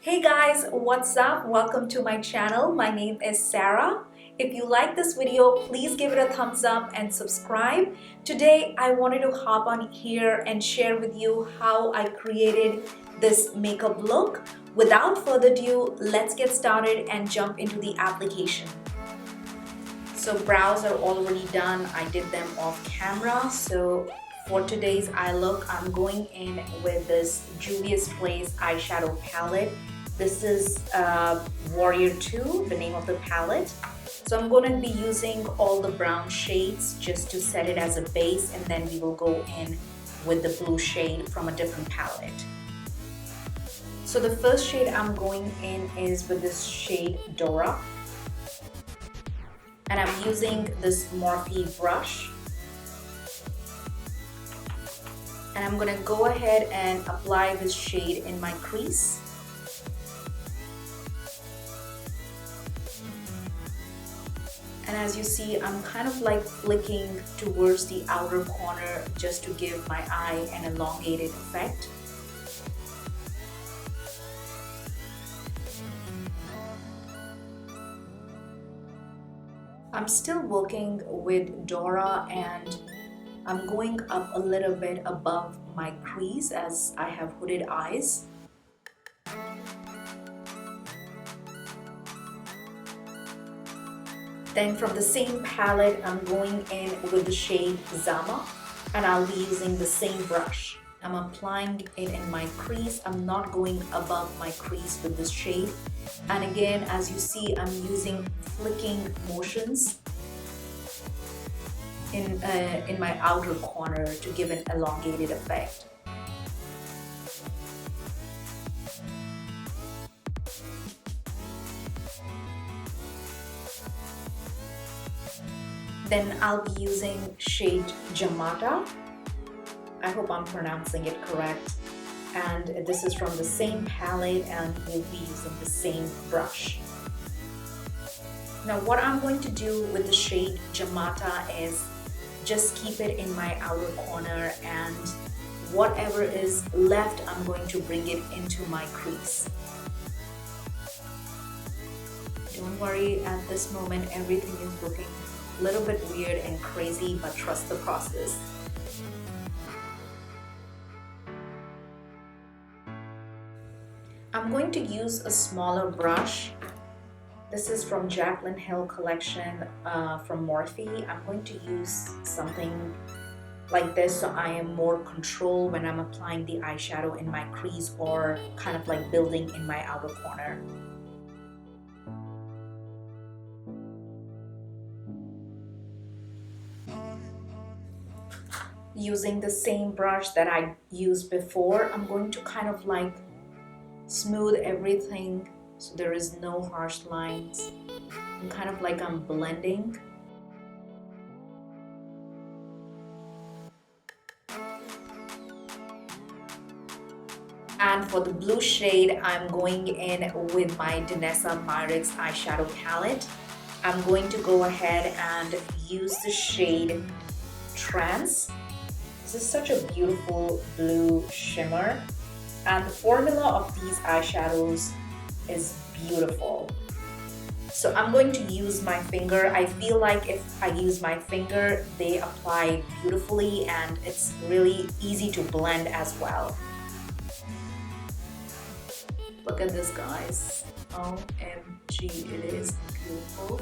Hey guys, what's up? Welcome to my channel. My name is Sarah. If you like this video, please give it a thumbs up and subscribe. Today, I wanted to hop on here and share with you how I created this makeup look. Without further ado, let's get started and jump into the application. So brows are already done. I did them off camera. So for today's eye look, I'm going in with this Juvia's Place eyeshadow palette. This is Warrior 2, the name of the palette. So I'm going to be using all the brown shades just to set it as a base, and then we will go in with the blue shade from a different palette. So the first shade I'm going in is with this shade Dora. And I'm using this Morphe brush. And I'm going to go ahead and apply this shade in my crease. And as you see, I'm kind of like flicking towards the outer corner just to give my eye an elongated effect. I'm still working with Dora, and I'm going up a little bit above my crease as I have hooded eyes. Then from the same palette, I'm going in with the shade Zama, and I'll be using the same brush. I'm applying it in my crease. I'm not going above my crease with this shade. And again, as you see, I'm using flicking motions in my outer corner to give an elongated effect. Then I'll be using shade Jamata. I hope I'm pronouncing it correct. And this is from the same palette, and we'll be using the same brush. Now what I'm going to do with the shade Jamata is just keep it in my outer corner, and whatever is left, I'm going to bring it into my crease. Don't worry, at this moment everything is looking a little bit weird and crazy, but trust the process. I'm going to use a smaller brush. This is from Jaclyn Hill collection from Morphe. I'm going to use something like this so I am more control when I'm applying the eyeshadow in my crease or kind of like building in my outer corner. Using the same brush that I used before, I'm going to kind of like smooth everything so there is no harsh lines. And kind of like I'm blending. And for the blue shade, I'm going in with my Danessa Myricks eyeshadow palette. I'm going to go ahead and use the shade Trance. This is such a beautiful blue shimmer, and the formula of these eyeshadows is beautiful. So I'm going to use my finger. I feel like if I use my finger, they apply beautifully, and it's really easy to blend as well. Look at this, guys. OMG, it is beautiful.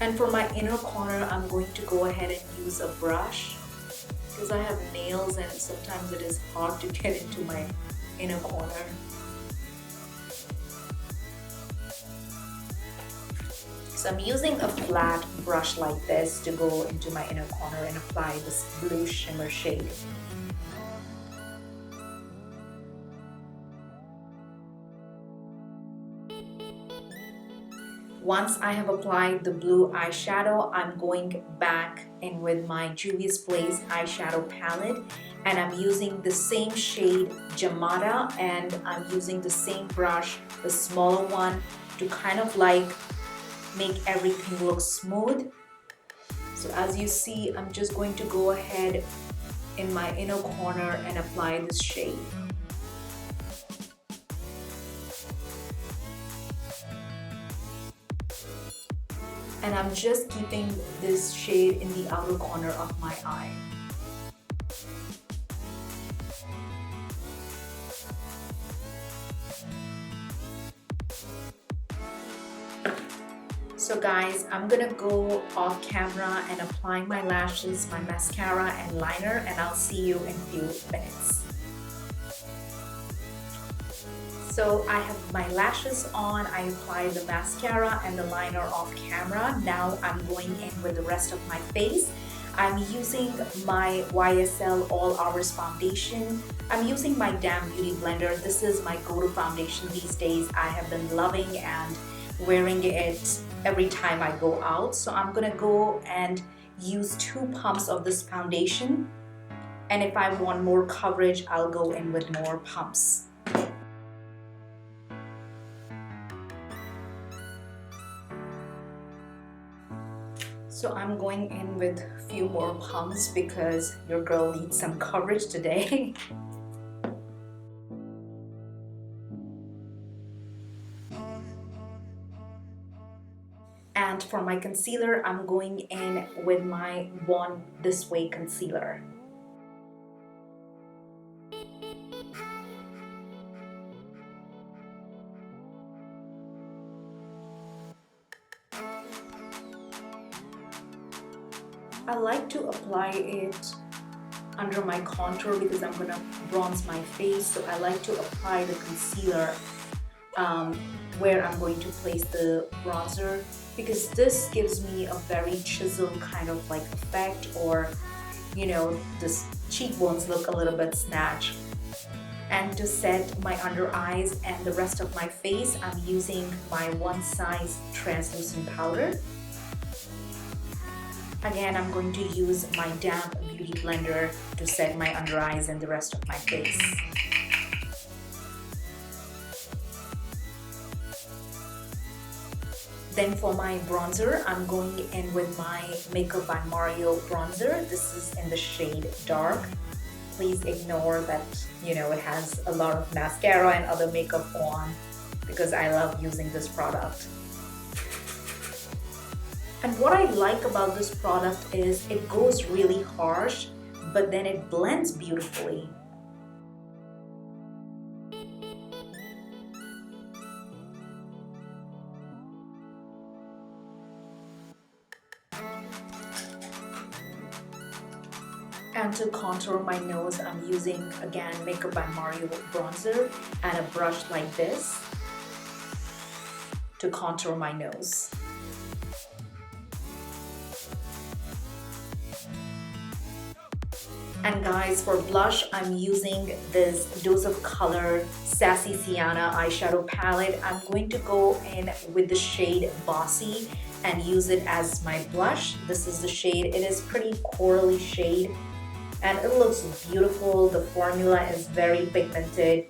And for my inner corner, I'm going to go ahead and use a brush because I have nails and sometimes it is hard to get into my inner corner. So I'm using a flat brush like this to go into my inner corner and apply this blue shimmer shade. Once I have applied the blue eyeshadow, I'm going back in with my Juvia's Place eyeshadow palette, and I'm using the same shade Jamata, and I'm using the same brush, the smaller one, to kind of like make everything look smooth. So as you see, I'm just going to go ahead in my inner corner and apply this shade. And I'm just keeping this shade in the outer corner of my eye. So guys, I'm gonna go off camera and apply my lashes, my mascara and liner, and I'll see you in a few minutes. So I have my lashes on, I applied the mascara and the liner off camera. Now I'm going in with the rest of my face. I'm using my YSL All Hours foundation. I'm using my Damn Beauty blender. This is my go-to foundation these days. I have been loving and wearing it every time I go out. So I'm gonna go and use 2 pumps of this foundation. And if I want more coverage, I'll go in with more pumps. So I'm going in with a few more pumps because your girl needs some coverage today. And for my concealer, I'm going in with my Born This Way concealer. I like to apply it under my contour because I'm gonna bronze my face. So I like to apply the concealer where I'm going to place the bronzer, because this gives me a very chiseled kind of like effect, or you know, the cheekbones look a little bit snatched. And to set my under eyes and the rest of my face, I'm using my One Size translucent powder. Again, I'm going to use my Damn Beauty blender to set my under eyes and the rest of my face. Then for my bronzer, I'm going in with my Makeup by Mario bronzer. This is in the shade Dark. Please ignore that, you know, it has a lot of mascara and other makeup on, because I love using this product. And what I like about this product is it goes really harsh, but then it blends beautifully. And to contour my nose, I'm using, again, Makeup by Mario bronzer and a brush like this to contour my nose. And guys, for blush, I'm using this Dose of Color Sassy Sienna eyeshadow palette. I'm going to go in with the shade Bossy and use it as my blush. This is the shade. It is pretty corally shade and it looks beautiful. The formula is very pigmented.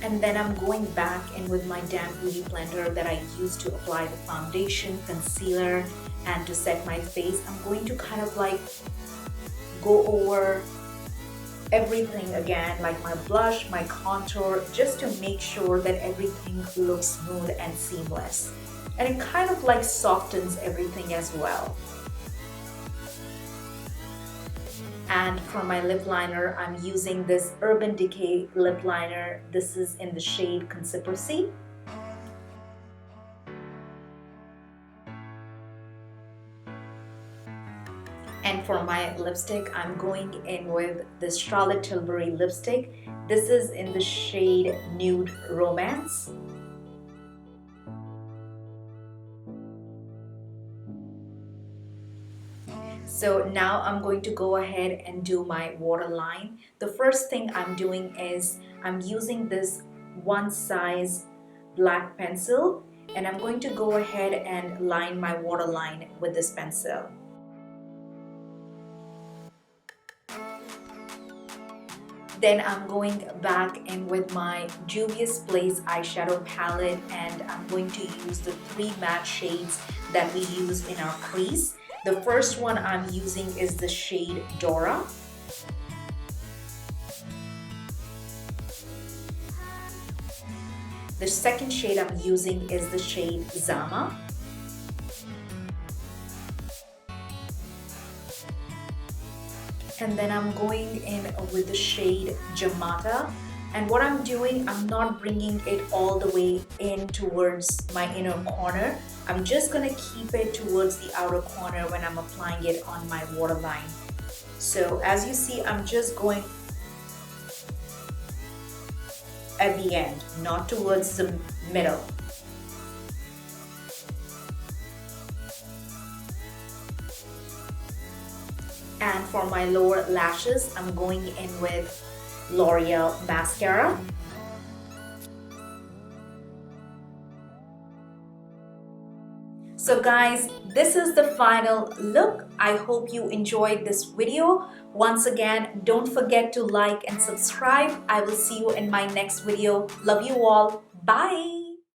And then I'm going back in with my Damn Beauty blender that I used to apply the foundation, concealer, and to set my face. I'm going to kind of like go over everything again, like my blush, my contour, just to make sure that everything looks smooth and seamless. And it kind of like softens everything as well. And for my lip liner, I'm using this Urban Decay lip liner. This is in the shade Conspiracy. And for my lipstick, I'm going in with this Charlotte Tilbury lipstick. This is in the shade Nude Romance. So now I'm going to go ahead and do my waterline. The first thing I'm doing is I'm using this One Size black pencil, and I'm going to go ahead and line my waterline with this pencil. Then I'm going back in with my Juvia's Place eyeshadow palette, and I'm going to use the 3 matte shades that we use in our crease. The first one I'm using is the shade Dora. The second shade I'm using is the shade Zama. And then I'm going in with the shade Jamata. And what I'm doing, I'm not bringing it all the way in towards my inner corner. I'm just gonna keep it towards the outer corner when I'm applying it on my waterline. So as you see, I'm just going at the end, not towards the middle. And for my lower lashes, I'm going in with L'Oreal mascara. So guys, this is the final look. I hope you enjoyed this video. Once again, don't forget to like and subscribe. I will see you in my next video. Love you all. Bye.